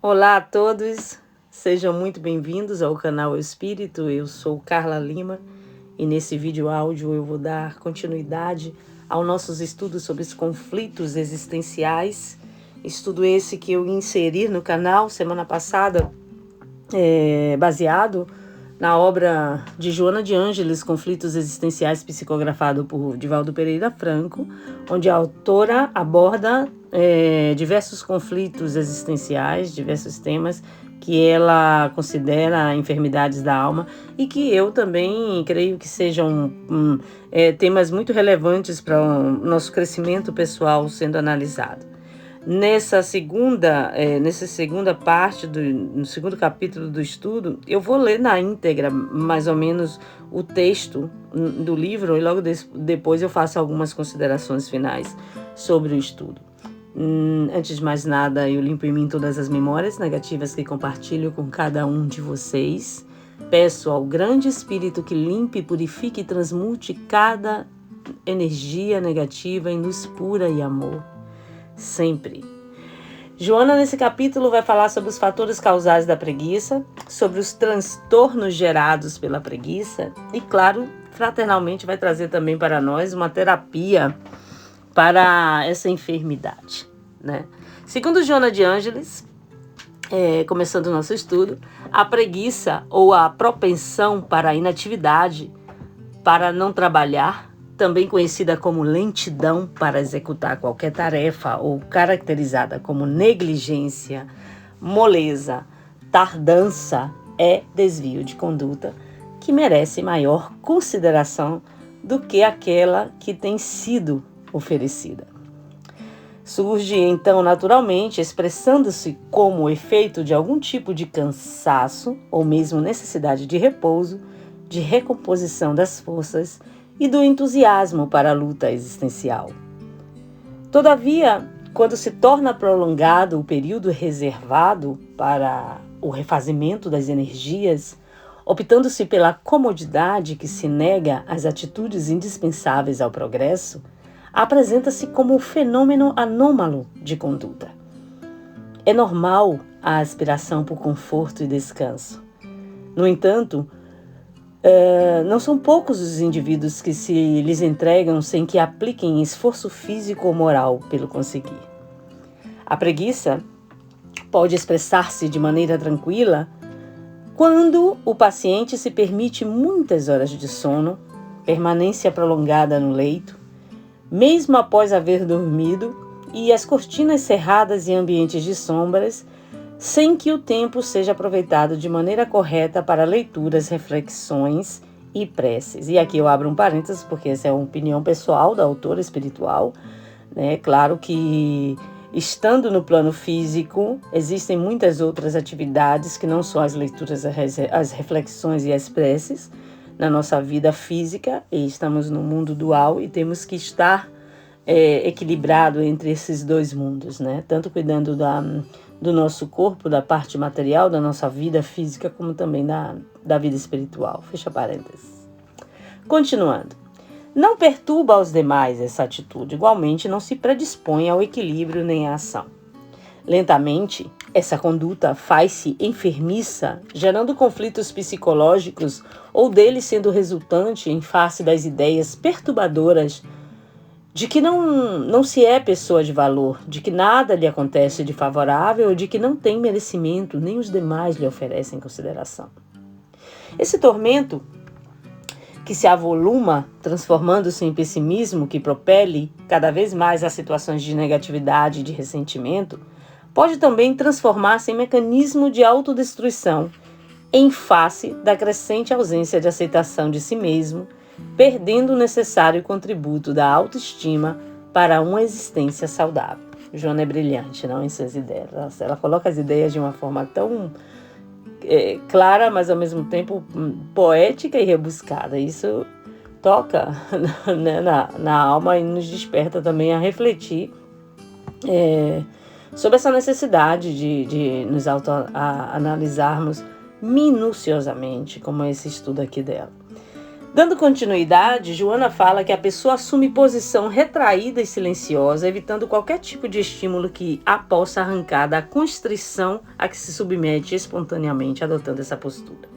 Olá a todos, sejam muito bem-vindos ao canal Espírito. Eu sou Carla Lima e nesse vídeo áudio eu vou dar continuidade aos nossos estudos sobre os conflitos existenciais. Estudo esse que eu inseri no canal semana passada, baseado na obra de Joana de Ângeles, Conflitos Existenciais, psicografado por Divaldo Pereira Franco, onde a autora aborda diversos conflitos existenciais, diversos temas que ela considera enfermidades da alma e que eu também creio que sejam temas muito relevantes para o nosso crescimento pessoal sendo analisado. Nessa segunda parte, no segundo capítulo do estudo, eu vou ler na íntegra, mais ou menos, o texto do livro e logo depois eu faço algumas considerações finais sobre o estudo. Antes de mais nada, eu limpo em mim todas as memórias negativas que compartilho com cada um de vocês. Peço ao grande Espírito que limpe, purifique e transmute cada energia negativa em luz pura e amor. Sempre. Joana, nesse capítulo, vai falar sobre os fatores causais da preguiça, sobre os transtornos gerados pela preguiça e, claro, fraternalmente vai trazer também para nós uma terapia para essa enfermidade, né? Segundo Joana de Ângeles, começando o nosso estudo, a preguiça ou a propensão para a inatividade, para não trabalhar, também conhecida como lentidão para executar qualquer tarefa ou caracterizada como negligência, moleza, tardança, é desvio de conduta que merece maior consideração do que aquela que tem sido oferecida. Surge então naturalmente, expressando-se como efeito de algum tipo de cansaço ou mesmo necessidade de repouso, de recomposição das forças e do entusiasmo para a luta existencial. Todavia, quando se torna prolongado o período reservado para o refazimento das energias, optando-se pela comodidade que se nega às atitudes indispensáveis ao progresso, apresenta-se como um fenômeno anômalo de conduta. É normal a aspiração por conforto e descanso. No entanto, não são poucos os indivíduos que se lhes entregam sem que apliquem esforço físico ou moral pelo conseguir. A preguiça pode expressar-se de maneira tranquila quando o paciente se permite muitas horas de sono, permanência prolongada no leito, mesmo após haver dormido, e as cortinas cerradas em ambientes de sombras, sem que o tempo seja aproveitado de maneira correta para leituras, reflexões e preces. E aqui eu abro um parênteses, porque essa é uma opinião pessoal da autora espiritual, né? Claro que, estando no plano físico, existem muitas outras atividades que não só as leituras, as reflexões e as preces na nossa vida física, e estamos no mundo dual e temos que estar equilibrado entre esses dois mundos, né? Tanto cuidando do nosso corpo, da parte material, da nossa vida física, como também da vida espiritual. Fecha parênteses. Continuando. Não perturba aos demais essa atitude, igualmente não se predispõe ao equilíbrio nem à ação. Lentamente, essa conduta faz-se enfermiça, gerando conflitos psicológicos ou dele sendo resultante em face das ideias perturbadoras de que não se é pessoa de valor, de que nada lhe acontece de favorável ou de que não tem merecimento, nem os demais lhe oferecem consideração. Esse tormento, que se avoluma, transformando-se em pessimismo que propele cada vez mais as situações de negatividade e de ressentimento, pode também transformar-se em mecanismo de autodestruição, em face da crescente ausência de aceitação de si mesmo, perdendo o necessário contributo da autoestima para uma existência saudável. Joana é brilhante, não, em suas ideias. Ela coloca as ideias de uma forma tão clara, mas ao mesmo tempo poética e rebuscada. Isso toca né, na alma e nos desperta também a refletir sobre essa necessidade de nos autoanalisarmos minuciosamente, como esse estudo aqui dela. Dando continuidade, Joana fala que a pessoa assume posição retraída e silenciosa, evitando qualquer tipo de estímulo que a possa arrancar da constrição a que se submete espontaneamente, adotando essa postura.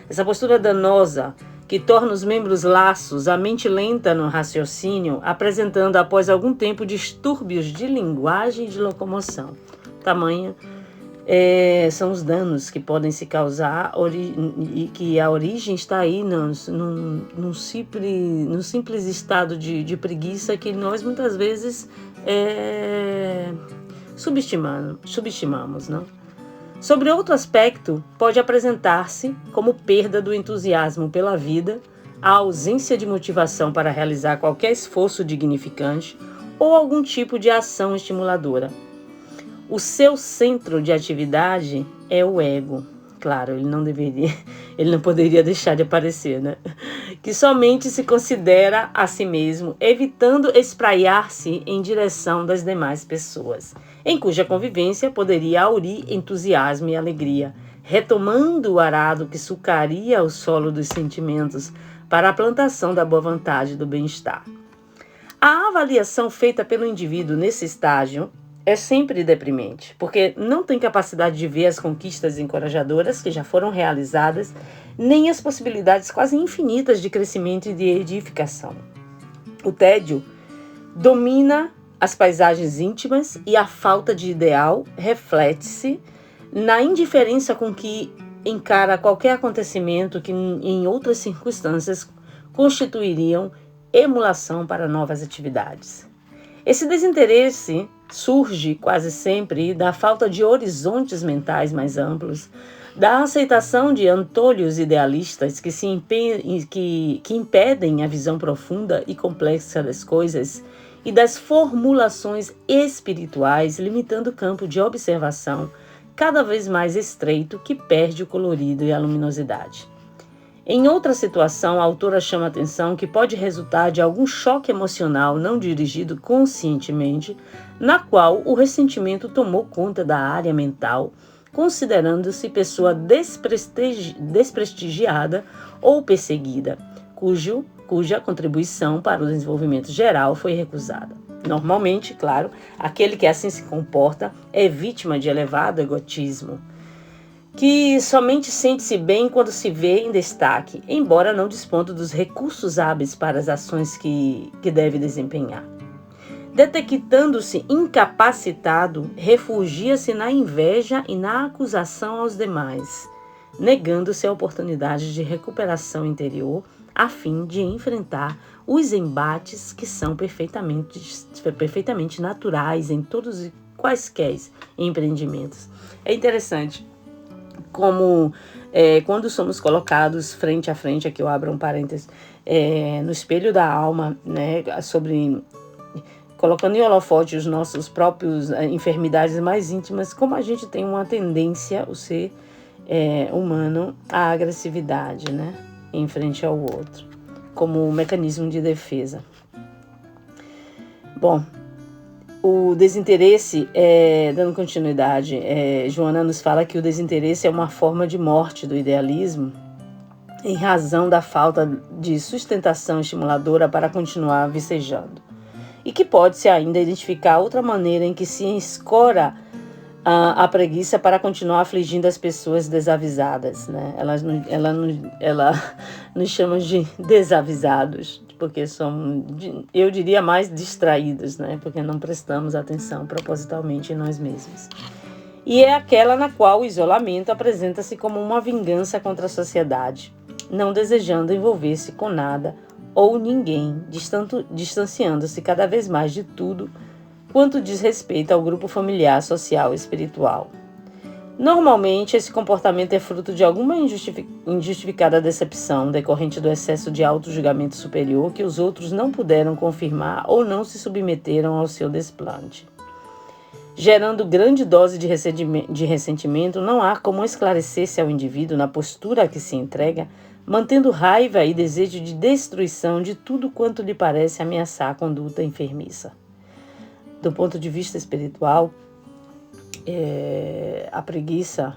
Essa postura danosa que torna os membros laços, a mente lenta no raciocínio, apresentando após algum tempo distúrbios de linguagem e de locomoção. Tamanho são os danos que podem se causar e que a origem está aí num simples estado de preguiça que nós muitas vezes subestimamos, não? Sobre outro aspecto, pode apresentar-se como perda do entusiasmo pela vida, a ausência de motivação para realizar qualquer esforço dignificante ou algum tipo de ação estimuladora. O seu centro de atividade é o ego. Claro, ele não poderia deixar de aparecer, né? Que somente se considera a si mesmo, evitando espraiar-se em direção das demais pessoas, em cuja convivência poderia aurir entusiasmo e alegria, retomando o arado que sucaria o solo dos sentimentos para a plantação da boa vontade e do bem-estar. A avaliação feita pelo indivíduo nesse estágio é sempre deprimente, porque não tem capacidade de ver as conquistas encorajadoras que já foram realizadas, nem as possibilidades quase infinitas de crescimento e de edificação. O tédio domina as paisagens íntimas e a falta de ideal reflete-se na indiferença com que encara qualquer acontecimento que em outras circunstâncias constituiriam emulação para novas atividades. Esse desinteresse surge quase sempre da falta de horizontes mentais mais amplos, da aceitação de antolhos idealistas que impedem a visão profunda e complexa das coisas e das formulações espirituais, limitando o campo de observação cada vez mais estreito que perde o colorido e a luminosidade. Em outra situação, a autora chama a atenção que pode resultar de algum choque emocional não dirigido conscientemente, na qual o ressentimento tomou conta da área mental, considerando-se pessoa desprestigiada ou perseguida, cuja contribuição para o desenvolvimento geral foi recusada. Normalmente, claro, aquele que assim se comporta é vítima de elevado egotismo, que somente sente-se bem quando se vê em destaque, embora não dispondo dos recursos hábeis para as ações que deve desempenhar. Detectando-se incapacitado, refugia-se na inveja e na acusação aos demais, negando-se a oportunidade de recuperação interior a fim de enfrentar os embates que são perfeitamente naturais em todos e quaisquer empreendimentos. É interessante como quando somos colocados frente a frente, aqui eu abro um parênteses, no espelho da alma, né, colocando em holofote os nossos próprios enfermidades mais íntimas, como a gente tem uma tendência, o ser humano, à agressividade, né, em frente ao outro, como um mecanismo de defesa. Bom, o desinteresse, dando continuidade, Joana nos fala que o desinteresse é uma forma de morte do idealismo em razão da falta de sustentação estimuladora para continuar vicejando. E que pode-se ainda identificar outra maneira em que se escora a preguiça para continuar afligindo as pessoas desavisadas, né? Ela nos chama de desavisados, porque somos, eu diria, mais distraídos, né? Porque não prestamos atenção propositalmente em nós mesmos. E é aquela na qual o isolamento apresenta-se como uma vingança contra a sociedade, não desejando envolver-se com nada ou ninguém, distanciando-se cada vez mais de tudo quanto diz respeito ao grupo familiar, social e espiritual. Normalmente, esse comportamento é fruto de alguma injustificada decepção decorrente do excesso de auto-julgamento superior que os outros não puderam confirmar ou não se submeteram ao seu desplante. Gerando grande dose de ressentimento, não há como esclarecer-se ao indivíduo na postura a que se entrega, mantendo raiva e desejo de destruição de tudo quanto lhe parece ameaçar a conduta enfermiça. Do ponto de vista espiritual, a preguiça,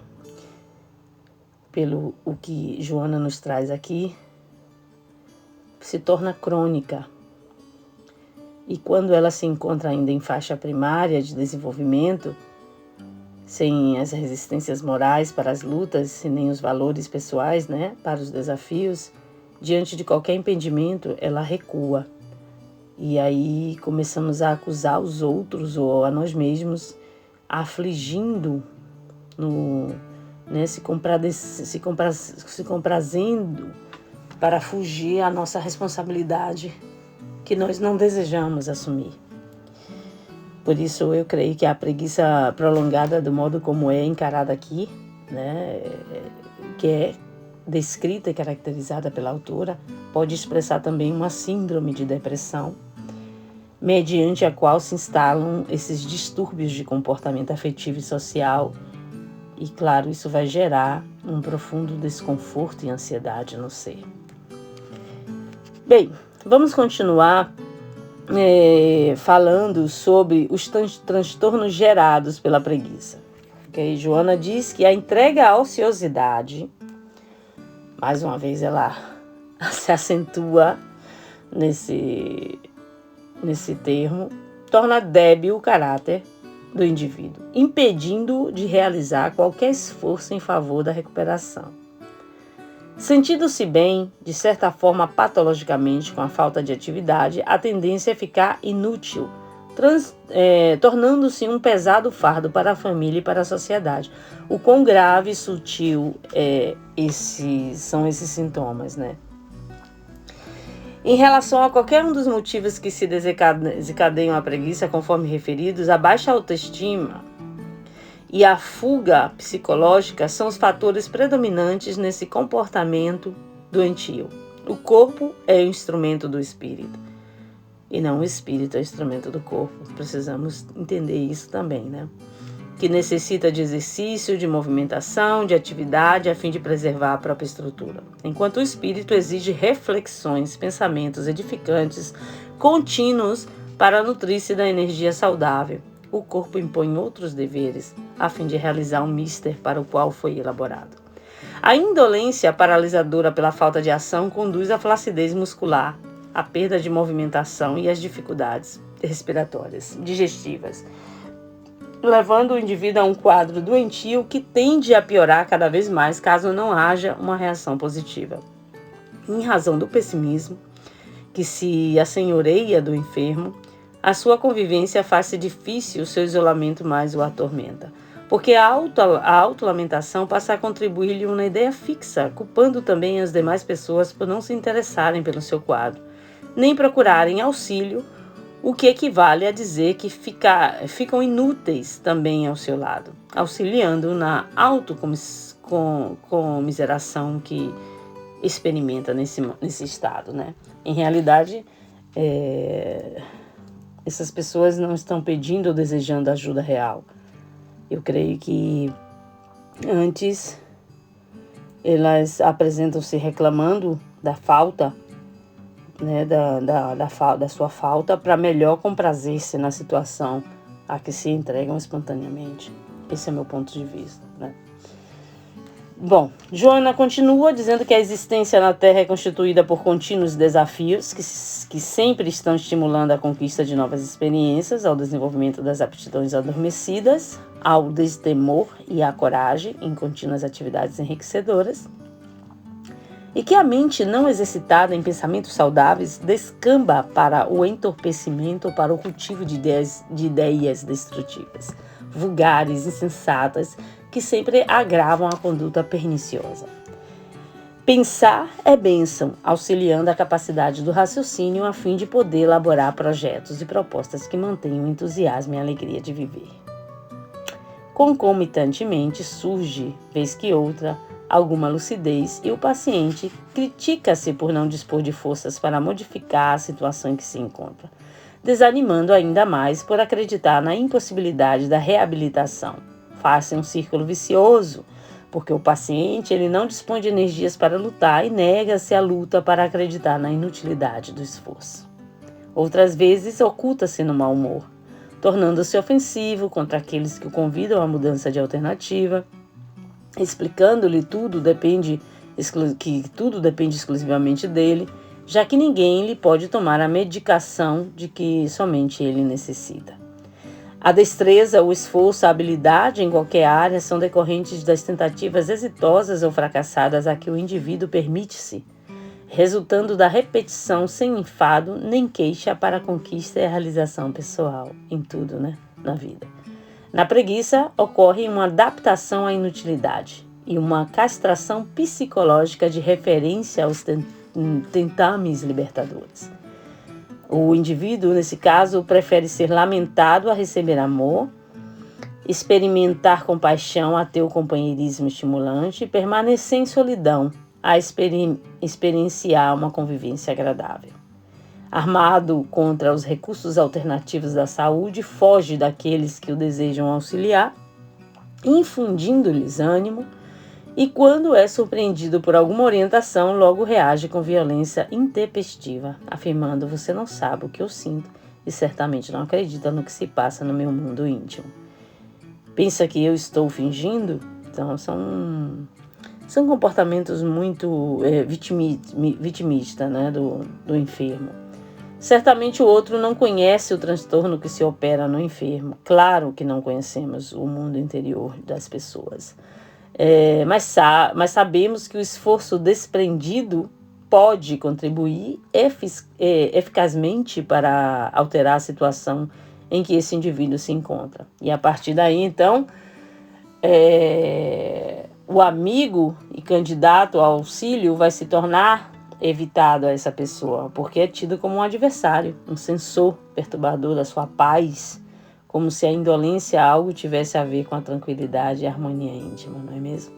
pelo o que Joana nos traz aqui, se torna crônica. E quando ela se encontra ainda em faixa primária de desenvolvimento, sem as resistências morais para as lutas e nem os valores pessoais, né, para os desafios, diante de qualquer impedimento, ela recua. E aí começamos a acusar os outros ou a nós mesmos, afligindo, se comprazendo para fugir à nossa responsabilidade que nós não desejamos assumir. Por isso eu creio que a preguiça prolongada, do modo como é encarada aqui, né, que é descrita e caracterizada pela autora, pode expressar também uma síndrome de depressão, mediante a qual se instalam esses distúrbios de comportamento afetivo e social. E claro, isso vai gerar um profundo desconforto e ansiedade no ser. Bem, vamos continuar falando sobre os transtornos gerados pela preguiça. Okay? Joana diz que a entrega à ociosidade, mais uma vez ela se acentua nesse termo, torna débil o caráter do indivíduo, impedindo-o de realizar qualquer esforço em favor da recuperação. Sentindo-se bem, de certa forma patologicamente, com a falta de atividade, a tendência é ficar inútil, tornando-se um pesado fardo para a família e para a sociedade. O quão grave e sutil são esses sintomas, né? Em relação a qualquer um dos motivos que se desencadeiam a preguiça, conforme referidos, a baixa autoestima e a fuga psicológica são os fatores predominantes nesse comportamento doentio. O corpo é o instrumento do espírito e não o espírito é o instrumento do corpo. Precisamos entender isso também, né? Que necessita de exercício, de movimentação, de atividade a fim de preservar a própria estrutura. Enquanto o espírito exige reflexões, pensamentos edificantes, contínuos para nutrir-se da energia saudável. O corpo impõe outros deveres a fim de realizar um mister para o qual foi elaborado. A indolência paralisadora pela falta de ação conduz à flacidez muscular, à perda de movimentação e às dificuldades respiratórias, digestivas, levando o indivíduo a um quadro doentio que tende a piorar cada vez mais caso não haja uma reação positiva. Em razão do pessimismo, que se assenhoreia do enfermo, a sua convivência faz-se difícil, o seu isolamento mais o atormenta. Porque a autolamentação passa a contribuir-lhe uma ideia fixa, culpando também as demais pessoas por não se interessarem pelo seu quadro, nem procurarem auxílio, o que equivale a dizer que ficam inúteis também ao seu lado, auxiliando na autocomiseração que experimenta nesse estado, né? Em realidade, essas pessoas não estão pedindo ou desejando ajuda real. Eu creio que antes elas apresentam-se reclamando da falta, né, da sua falta, para melhor comprazer-se na situação a que se entregam espontaneamente. Esse é meu ponto de vista, né? Bom, Joana continua dizendo que a existência na Terra é constituída por contínuos desafios que sempre estão estimulando a conquista de novas experiências, ao desenvolvimento das aptidões adormecidas, ao destemor e à coragem em contínuas atividades enriquecedoras, e que a mente não exercitada em pensamentos saudáveis descamba para o entorpecimento ou para o cultivo de ideias destrutivas, vulgares, insensatas, que sempre agravam a conduta perniciosa. Pensar é bênção, auxiliando a capacidade do raciocínio a fim de poder elaborar projetos e propostas que mantenham o entusiasmo e a alegria de viver. Concomitantemente surge, vez que outra, alguma lucidez e o paciente critica-se por não dispor de forças para modificar a situação em que se encontra, desanimando ainda mais por acreditar na impossibilidade da reabilitação. Faz-se um círculo vicioso, porque o paciente ele não dispõe de energias para lutar e nega-se à luta para acreditar na inutilidade do esforço. Outras vezes oculta-se no mau humor, tornando-se ofensivo contra aqueles que o convidam à mudança de alternativa, explicando-lhe que tudo depende exclusivamente dele, já que ninguém lhe pode tomar a medicação de que somente ele necessita. A destreza, o esforço, a habilidade em qualquer área são decorrentes das tentativas exitosas ou fracassadas a que o indivíduo permite-se, resultando da repetição sem enfado nem queixa para a conquista e a realização pessoal, em tudo, na vida. Na preguiça, ocorre uma adaptação à inutilidade e uma castração psicológica de referência aos tentames libertadores. O indivíduo, nesse caso, prefere ser lamentado a receber amor, experimentar compaixão a ter o companheirismo estimulante e permanecer em solidão a experienciar uma convivência agradável. Armado contra os recursos alternativos da saúde, foge daqueles que o desejam auxiliar, infundindo-lhes ânimo, e quando é surpreendido por alguma orientação, logo reage com violência intempestiva, afirmando: você não sabe o que eu sinto e certamente não acredita no que se passa no meu mundo íntimo. Pensa que eu estou fingindo? Então são comportamentos muito vitimistas, do enfermo. Certamente o outro não conhece o transtorno que se opera no enfermo. Claro que não conhecemos o mundo interior das pessoas. Mas sabemos que o esforço desprendido pode contribuir eficazmente para alterar a situação em que esse indivíduo se encontra. E a partir daí, então, o amigo e candidato ao auxílio vai se tornar evitado a essa pessoa, porque é tido como um adversário, um censor perturbador da sua paz, como se a indolência algo tivesse a ver com a tranquilidade e a harmonia íntima, não é mesmo?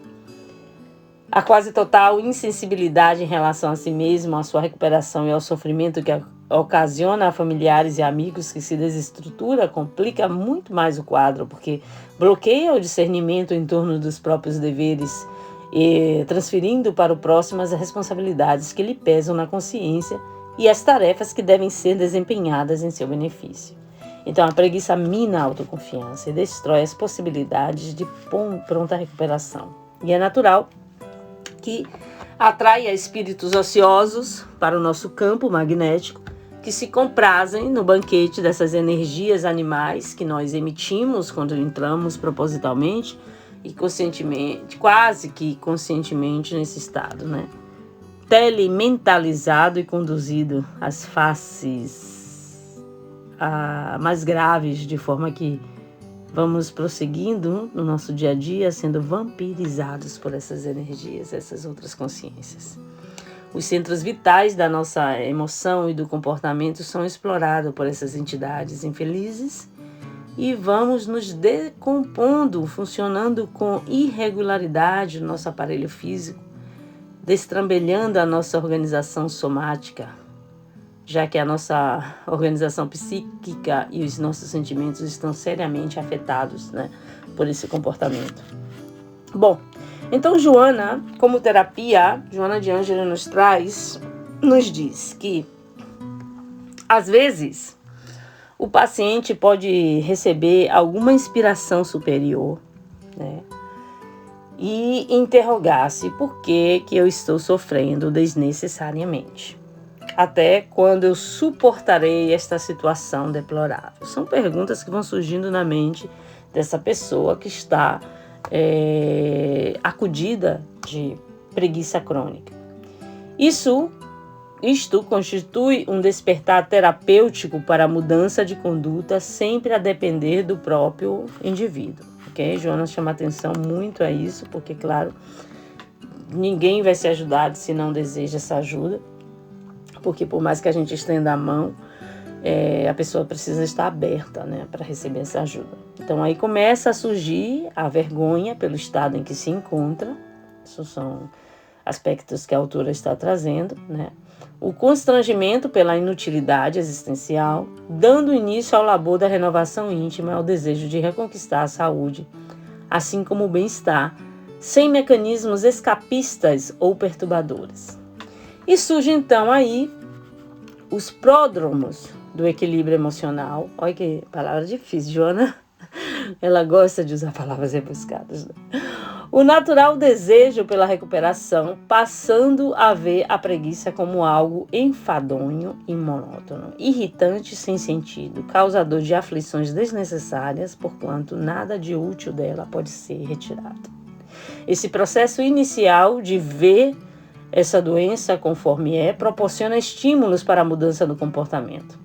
A quase total insensibilidade em relação a si mesmo, à sua recuperação e ao sofrimento que ocasiona a familiares e amigos que se desestrutura, complica muito mais o quadro, porque bloqueia o discernimento em torno dos próprios deveres, e transferindo para o próximo as responsabilidades que lhe pesam na consciência e as tarefas que devem ser desempenhadas em seu benefício. Então a preguiça mina a autoconfiança e destrói as possibilidades de pronta recuperação. E é natural que atraia espíritos ociosos para o nosso campo magnético, que se comprazem no banquete dessas energias animais que nós emitimos quando entramos propositalmente e conscientemente, quase que conscientemente nesse estado, telementalizado e conduzido às faces mais graves, de forma que vamos prosseguindo no nosso dia a dia, sendo vampirizados por essas energias, essas outras consciências. Os centros vitais da nossa emoção e do comportamento são explorados por essas entidades infelizes e vamos nos decompondo, funcionando com irregularidade no nosso aparelho físico, destrambelhando a nossa organização somática, já que a nossa organização psíquica e os nossos sentimentos estão seriamente afetados, por esse comportamento. Bom, então Joana, como terapia, Joana de Ângeles nos diz que, às vezes, o paciente pode receber alguma inspiração superior, e interrogar-se por que eu estou sofrendo desnecessariamente. Até quando eu suportarei esta situação deplorável? São perguntas que vão surgindo na mente dessa pessoa que está acudida de preguiça crônica. Isto constitui um despertar terapêutico para a mudança de conduta, sempre a depender do próprio indivíduo. Ok? Jonas chama atenção muito a isso, porque, claro, ninguém vai ser ajudado se não deseja essa ajuda, porque por mais que a gente estenda a mão, a pessoa precisa estar aberta, para receber essa ajuda. Então aí começa a surgir a vergonha pelo estado em que se encontra. Esses são aspectos que a autora está trazendo, O constrangimento pela inutilidade existencial, dando início ao labor da renovação íntima, ao desejo de reconquistar a saúde, assim como o bem-estar, sem mecanismos escapistas ou perturbadores. E surge então aí os pródromos do equilíbrio emocional. Olha que palavra difícil, Joana. Ela gosta de usar palavras rebuscadas. O natural desejo pela recuperação, passando a ver a preguiça como algo enfadonho e monótono, irritante sem sentido, causador de aflições desnecessárias, porquanto nada de útil dela pode ser retirado. Esse processo inicial de ver essa doença conforme proporciona estímulos para a mudança do comportamento.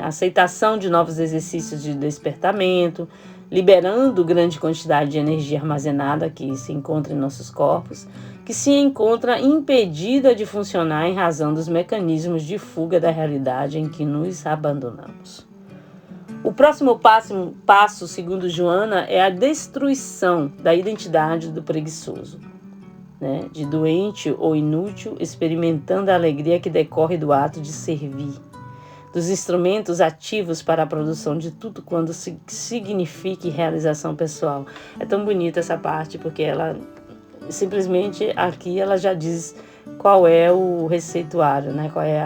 Aceitação de novos exercícios de despertamento, liberando grande quantidade de energia armazenada que se encontra em nossos corpos, que se encontra impedida de funcionar em razão dos mecanismos de fuga da realidade em que nos abandonamos. O próximo passo, segundo Joana, é a destruição da identidade do preguiçoso, de doente ou inútil, experimentando a alegria que decorre do ato de servir, dos instrumentos ativos para a produção de tudo quando signifique realização pessoal. É tão bonita essa parte, porque ela simplesmente aqui ela já diz qual é o receituário, qual é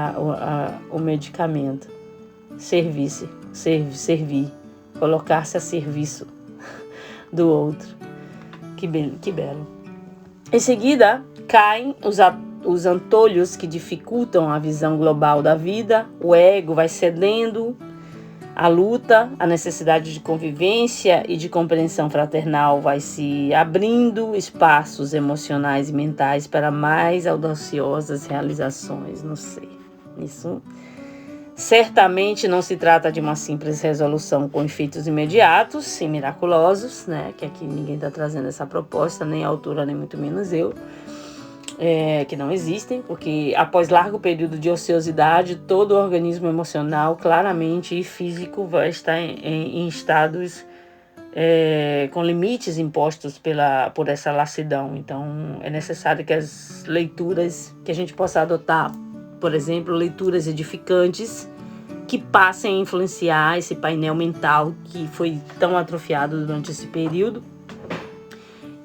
o medicamento. Servir, colocar-se a serviço do outro. Que belo. Em seguida, caem os antolhos que dificultam a visão global da vida, o ego vai cedendo, a luta, a necessidade de convivência e de compreensão fraternal vai se abrindo espaços emocionais e mentais para mais audaciosas realizações no ser. Isso certamente não se trata de uma simples resolução com efeitos imediatos e miraculosos, que aqui ninguém está trazendo essa proposta, nem a autora, nem muito menos eu. Que não existem, porque após largo período de ociosidade, todo o organismo emocional, claramente, e físico vai estar em estados com limites impostos por essa lassidão. Então, é necessário que as leituras que a gente possa adotar, por exemplo, leituras edificantes, que passem a influenciar esse painel mental que foi tão atrofiado durante esse período.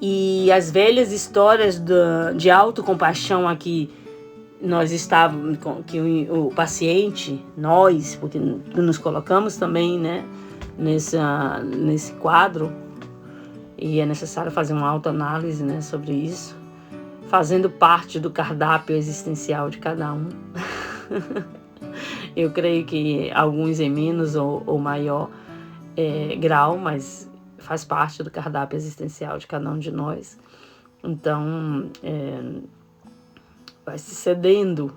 E as velhas histórias de autocompaixão aqui, nós estávamos, que o paciente, nós, porque nos colocamos também, nesse quadro, e é necessário fazer uma autoanálise, sobre isso, fazendo parte do cardápio existencial de cada um. Eu creio que alguns em menos ou maior grau, mas faz parte do cardápio existencial de cada um de nós. Então, vai se cedendo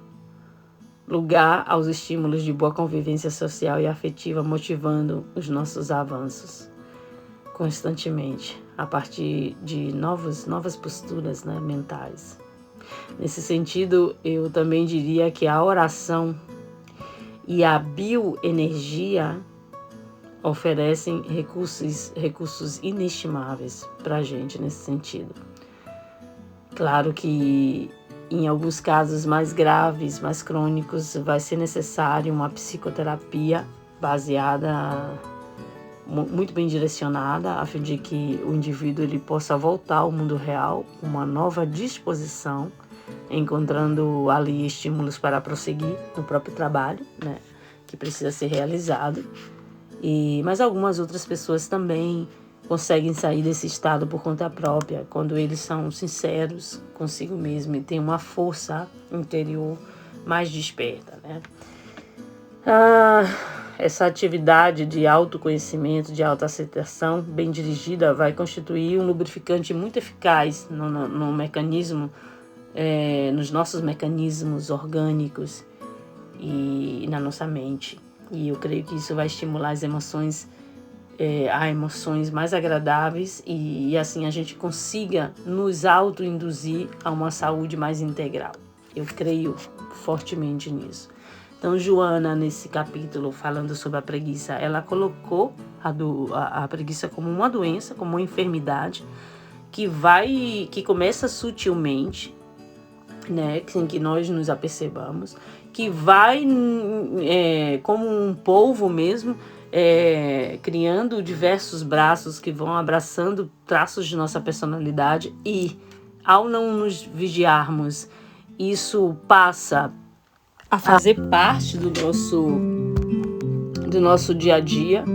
lugar aos estímulos de boa convivência social e afetiva, motivando os nossos avanços constantemente, a partir de novas posturas mentais. Nesse sentido, eu também diria que a oração e a bioenergia oferecem recursos inestimáveis para a gente nesse sentido. Claro que em alguns casos mais graves, mais crônicos, vai ser necessário uma psicoterapia baseada, muito bem direcionada, a fim de que o indivíduo ele possa voltar ao mundo real com uma nova disposição, encontrando ali estímulos para prosseguir no próprio trabalho, que precisa ser realizado. Mas algumas outras pessoas também conseguem sair desse estado por conta própria, quando eles são sinceros consigo mesmo e têm uma força interior mais desperta. Essa atividade de autoconhecimento, de autoaceitação bem dirigida vai constituir um lubrificante muito eficaz no mecanismo, nos nossos mecanismos orgânicos e na nossa mente. E eu creio que isso vai estimular as emoções, a emoções mais agradáveis e assim a gente consiga nos autoinduzir a uma saúde mais integral. Eu creio fortemente nisso. Então, Joana, nesse capítulo, falando sobre a preguiça, ela colocou a preguiça como uma doença, como uma enfermidade que começa sutilmente, sem que nós nos apercebamos, que vai como um polvo mesmo, criando diversos braços que vão abraçando traços de nossa personalidade e, ao não nos vigiarmos, isso passa a fazer parte do nosso dia a dia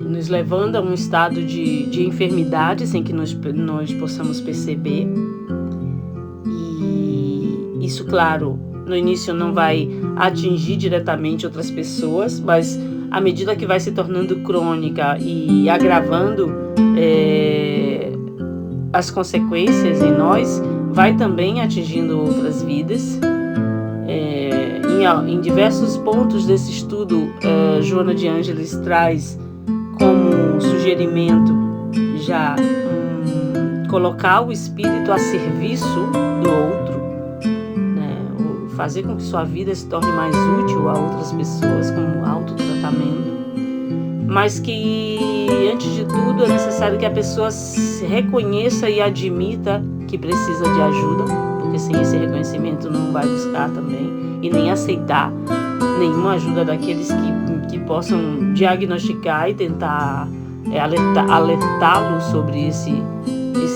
nos levando a um estado de enfermidade sem que nós possamos perceber. E isso, claro, no início não vai atingir diretamente outras pessoas, mas à medida que vai se tornando crônica e agravando as consequências em nós, vai também atingindo outras vidas. Em diversos pontos desse estudo, Joana de Ângeles traz como sugerimento já colocar o espírito a serviço do outro, né? Fazer com que sua vida se torne mais útil a outras pessoas, como autotratamento, mas que, antes de tudo, é necessário que a pessoa se reconheça e admita que precisa de ajuda, porque sem esse reconhecimento não vai buscar também e nem aceitar nenhuma ajuda daqueles que possam diagnosticar e tentar alertá-lo sobre esse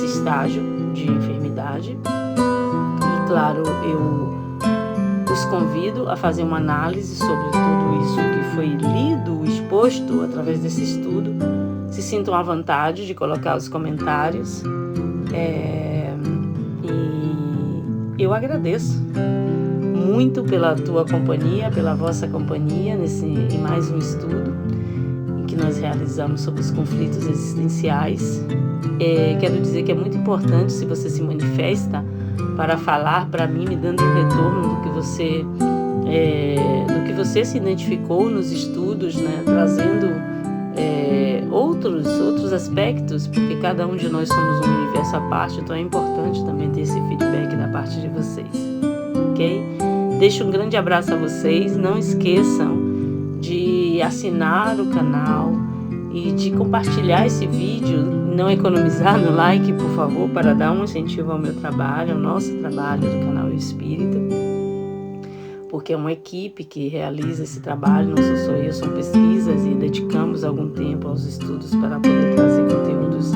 estágio de enfermidade. E, claro, eu os convido a fazer uma análise sobre tudo isso que foi lido, exposto através desse estudo. Se sintam à vontade de colocar os comentários. E eu agradeço muito pela tua companhia, pela vossa companhia em mais um estudo que nós realizamos sobre os conflitos existenciais. Quero dizer que é muito importante se você se manifesta para falar para mim, me dando um retorno do que você se identificou nos estudos, né? Trazendo outros aspectos, porque cada um de nós somos um universo à parte, então é importante também ter esse feedback da parte de vocês, ok? Deixo um grande abraço a vocês, não esqueçam de assinar o canal e de compartilhar esse vídeo, não economizar no like, por favor, para dar um incentivo ao meu trabalho, ao nosso trabalho do canal Espírita, porque é uma equipe que realiza esse trabalho, não sou só eu, são pesquisas e dedicamos algum tempo aos estudos para poder trazer conteúdos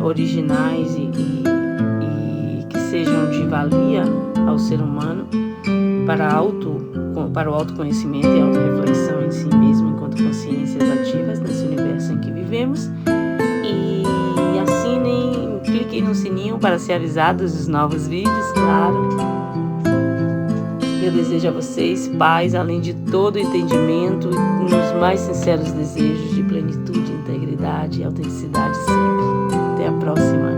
originais e que sejam de valia ao ser humano para o autoconhecimento e autorreflexão em si mesmo, enquanto consciências ativas nesse universo em que vivemos. E assinem, cliquem no sininho para ser avisados dos novos vídeos, claro. Eu desejo a vocês paz, além de todo entendimento, e nos mais sinceros desejos de plenitude, integridade e autenticidade sempre. Até a próxima.